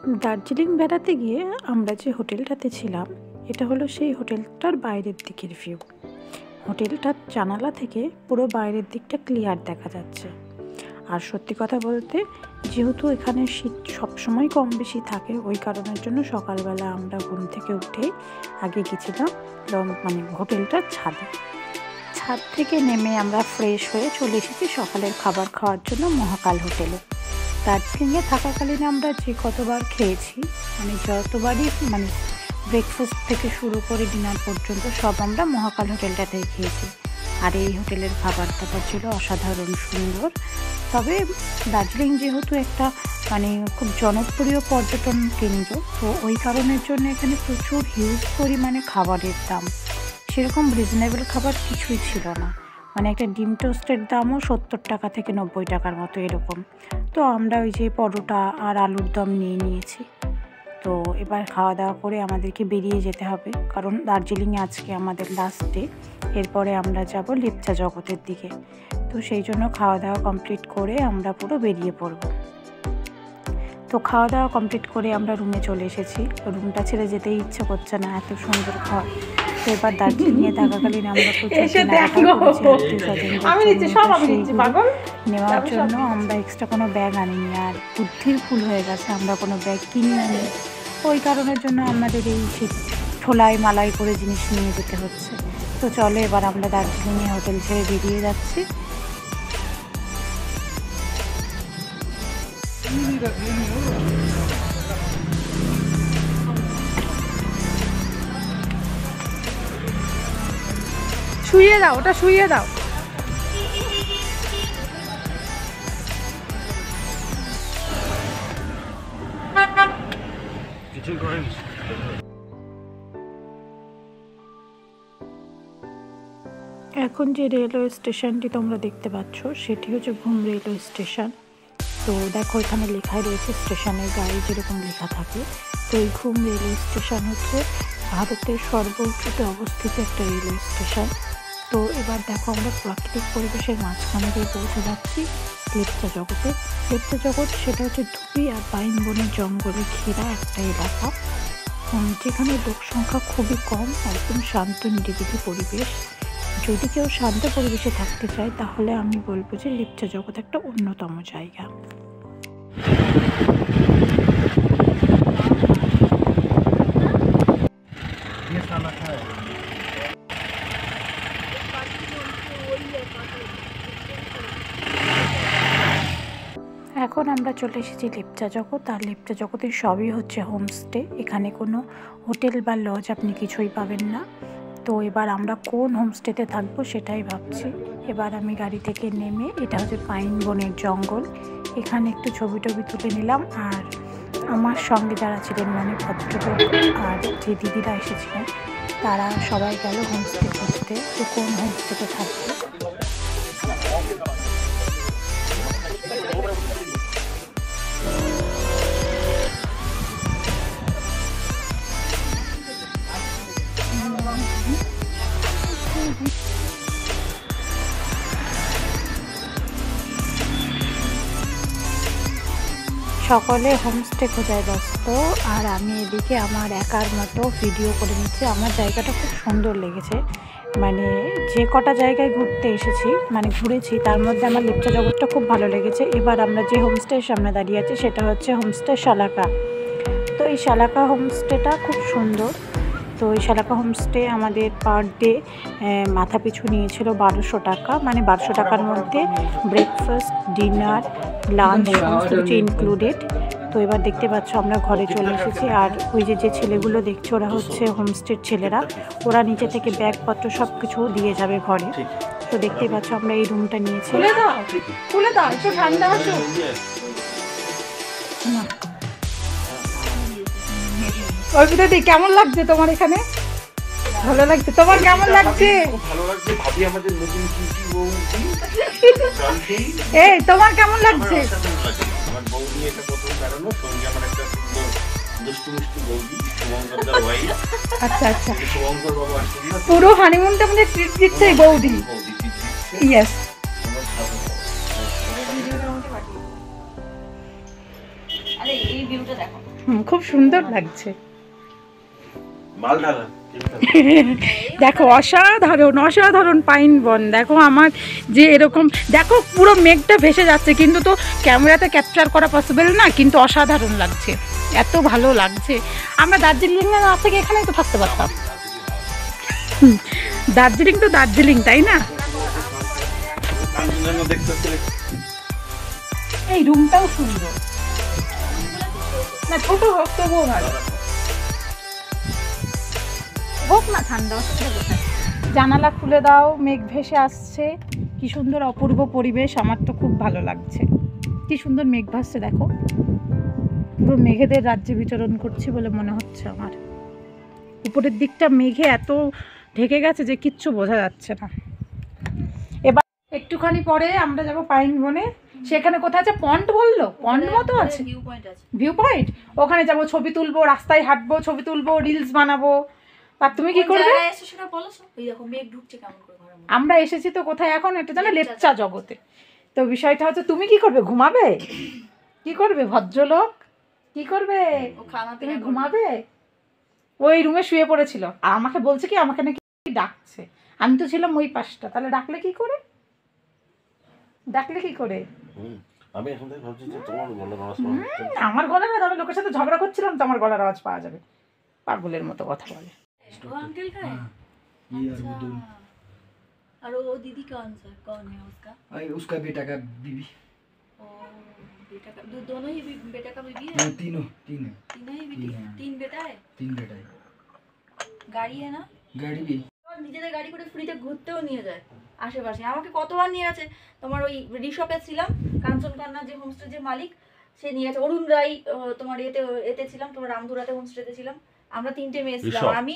দার্জিলিং বেড়াতে গিয়ে আমরা যে হোটেলটাতে ছিলাম এটা হলো সেই হোটেলটার বাইরের দিকের ভিউ। হোটেলটার জানালা থেকে পুরো বাইরের দিকটা ক্লিয়ার দেখা যাচ্ছে। আর সত্যি কথা বলতে যেহেতু এখানে শীত সবসময় কম বেশি থাকে, ওই কারণের জন্য সকালবেলা আমরা ঘুম থেকে উঠে আগে গেছিলাম হোটেলটার ছাদ থেকে নেমে আমরা ফ্রেশ হয়ে চলে এসেছি সকালের খাবার খাওয়ার জন্য মহাকাল হোটেলে। দার্জিলিংয়ে থাকাকালীন আমরা যে কতবার খেয়েছি, যতবারই ব্রেকফাস্ট থেকে শুরু করে ডিনার পর্যন্ত সব আমরা মহাকাল হোটেলটাতেই খেয়েছি। আর এই হোটেলের খাবার দাবার ছিল অসাধারণ সুন্দর। তবে দার্জিলিং যেহেতু একটা খুব জনপ্রিয় পর্যটন কেন্দ্র, তো ওই কারণের জন্য এখানে প্রচুর হিউজ পরিমাণে খাবারের দাম। সেরকম রিজনেবল খাবার কিছুই ছিল না। একটা ডিম টোস্টের দামও 70 টাকা থেকে 90 টাকার মতো এরকম। তো আমরা ওই যে পরোটা আর আলুর দম নিয়ে নিয়েছি। তো এবার খাওয়া দাওয়া করে আমাদেরকে বেরিয়ে যেতে হবে, কারণ দার্জিলিংয়ে আজকে আমাদের লাস্ট ডে। এরপরে আমরা যাব লেপচা জগতের দিকে। তো সেই জন্য খাওয়া দাওয়া কমপ্লিট করে আমরা পুরো বেরিয়ে পড়ব। তো খাওয়া দাওয়া কমপ্লিট করে আমরা রুমে চলে এসেছি। রুমটা ছেড়ে যেতেই ইচ্ছে করছে না, এত সুন্দর ঘর। তো এবার দার্জিলিংয়ে থাকাকালীন আমরা নেওয়ার জন্য আমরা এক্সট্রা কোনো ব্যাগ আনিনি। আর বুদ্ধির ভুল হয়ে গেছে, আমরা কোনো ব্যাগ কিনে আনি, ওই কারণের জন্য আমাদের এই ঠোলাই মালাই করে জিনিস নিয়ে যেতে হচ্ছে। তো চলো এবার আমরা দার্জিলিংয়ে হোটেল ছেড়ে বেরিয়ে যাচ্ছি। শুইয়ে দাও, ওটা শুইয়ে দাও। এখন যে রেলওয়ে স্টেশনটি তোমরা দেখতে পাচ্ছ সেটি হচ্ছে ঘুম রেলওয়ে স্টেশন। তো দেখো এখানে লেখাই রয়েছে স্টেশনের গায়ে যেরকম লেখা থাকে। তো এই ঘুম রেলওয়ে স্টেশন হচ্ছে ভারতের সর্বোচ্চতে অবস্থিত একটা রেলওয়ে স্টেশন। তো এবার দেখো আমরা প্রাকৃতিক পরিবেশের মাঝখানে দিয়ে পৌঁছে যাচ্ছি লেপচা জগতে। লেপচা জগৎ সেটা হচ্ছে ধুবি আর পাইন বনের জঙ্গলে ঘেরা একটা এলাকা, যেখানে লোক সংখ্যা খুবই কম, একদম শান্ত নিরিবিলি পরিবেশ। যদি কেউ শান্ত পরিবেশে থাকতে চায় তাহলে আমি বলবো যে লেপচা জগৎ একটা অন্যতম জায়গা। এখন আমরা চলে এসেছি লেপচা জগৎ। আর লেপচা জগতের সবই হচ্ছে হোমস্টে। এখানে কোনো হোটেল বা লজ আপনি কিছুই পাবেন না। তো এবার আমরা কোন হোমস্টেতে থাকবো সেটাই ভাবছি। এবার আমি গাড়ি থেকে নেমে, এটা হচ্ছে পাইন বনের জঙ্গল, এখানে একটু ছবি টবি তুলে নিলাম। আর আমার সঙ্গে যারা ছিলেন ভদ্রলোক আর যে দিদিরা এসেছিলেন তারা সবাই গেল হোমস্টে খুঁজতে, তো কোন হোমস্টেতে থাকবে। সকলে হোমস্টে খোঁজায় ব্যস্ত, আর আমি এদিকে আমার একার মতো ভিডিও করে নিচ্ছি। আমার জায়গাটা খুব সুন্দর লেগেছে। যে কটা জায়গায় ঘুরতে এসেছি ঘুরেছি তার মধ্যে আমার লেপচা জগৎটা খুব ভালো লেগেছে। এবার আমরা যে হোমস্টের সামনে দাঁড়িয়ে আছি সেটা হচ্ছে হোমস্টে শালাকা। তো এই শালাকা হোমস্টেটা খুব সুন্দর। তো এই শালাকা হোমস্টে আমাদের পার ডে মাথা পিছু নিয়েছিল 1200 টাকা। 1200 টাকার মধ্যে ব্রেকফাস্ট, ডিনার, লাঞ্চ সমস্ত কিছু ইনক্লুডেড। তো এবার দেখতে পাচ্ছ আমরা ঘরে চলে এসেছি। আর ওই যে ছেলেগুলো দেখছো ওরা হচ্ছে হোমস্টের ছেলেরা, ওরা নিচে থেকে ব্যাগপত্র সব কিছু দিয়ে যাবে ঘরে। তো দেখতেই পাচ্ছ আমরা এই রুমটা নিয়েছি। খুলে দাও, একটু ঠান্ডা আছে। অর্পিতাদি কেমন লাগছে তোমার এখানে? ভালো লাগছে? তোমার কেমন লাগছে? এই তোমার কেমন লাগছে? আচ্ছা আচ্ছা, পুরো হানিমুনটা আমাদের ট্রিট দিচ্ছে বৌদি। ইয়েস, এই ভিউটা দেখো। খুব সুন্দর লাগছে। মাল ঢালা দেখো অসাধারণ অসাধারণ পাইন বন। দেখো আমার যে এরকম, দেখো পুরো মেঘটা ভেসে যাচ্ছে, কিন্তু তো ক্যামেরাতে ক্যাপচার করা পসিবল না, কিন্তু অসাধারণ লাগছে, এত ভালো লাগছে। আমরা দার্জিলিং না থেকে এখানেই তো থাকতে পারতাম। দার্জিলিং তো দার্জিলিং, তাই না? এই রুমটাও সুন্দর, না ছোট হোক তবুও ভালো হোক না, ঠান্ডা অসুবিধা কোথায়। জানালা খুলে দাও, মেঘ ভেসে আসছে, কি সুন্দর অপূর্ব পরিবেশ। আমার তো খুব ভালো লাগছে, কি সুন্দর মেঘ ভাসছে দেখো, পুরো মেঘেদের রাজ্যে বিচরণ করছি বলে মনে হচ্ছে আমার। উপরের দিকটা মেঘে এত ঢেকে গেছে যে কিচ্ছু বোঝা যাচ্ছে না। এবার একটুখানি পরে আমরা যাব পাইন বনে। সেখানে কোথায় আছে পন্ড বললো, পন্ড মতো আছে, ভিউ পয়েন্ট। ওখানে যাব, ছবি তুলবো, রাস্তায় হাঁটবো, ছবি তুলবো, রিলস বানাবো। আর তুমি কি করবে? আমরা এসেছি তো কোথায় এখন, এটা জানো লেপচা জগতে। তো বিষয়টা হচ্ছে তুমি কি করবে? ঘুমাবে? কি করবে ভদ্রলোক? কি করবে? তুমি ঘুমাবে? ওই রুমে শুয়ে পড়েছিল আর আমাকে বলছে কি আমাকে নাকি ডাকছে। আমি তো ছিলাম ওই পাশটা, তাহলে ডাকলে কি করে? ডাকলে কি করে? আমি এখন থেকে ভাবছি যে তোমার গলার আওয়াজ আমার গলার আওয়াজ, আমি লোকের সাথে ঝগড়া করছিলাম তো আমার গলার আওয়াজ পাওয়া যাবে। পাগলের মতো কথা বলে। वो अंकल का है? अच्छा। और वो दीदी कौन है उसका? उसका बेटा का बीबी। ओ बेटा का, दोनों ही बेटा का बीबी है? हाँ, तीनों तीन है। तीनों ही बेटी, तीन बेटा है? तीन बेटा है। গাড়ি है ना? गाड़ी भी নিজেদের গাড়ি করে ফ্রিতে ঘুরতেও নিয়ে যায় আশেপাশে। আমাকে কতবার নিয়ে গেছে, তোমার ওই রিসপে ছিলাম, কাঞ্চনকন্যা যে হোমস্টে যে মালিক সে নিয়ে গেছে। অরুণ রাই তোমার এতে ছিলাম, তোমার রামধুরাতে হোমস্টেতে ছিলাম, আমরা তিনটে মেয়ে ছিলাম। আমি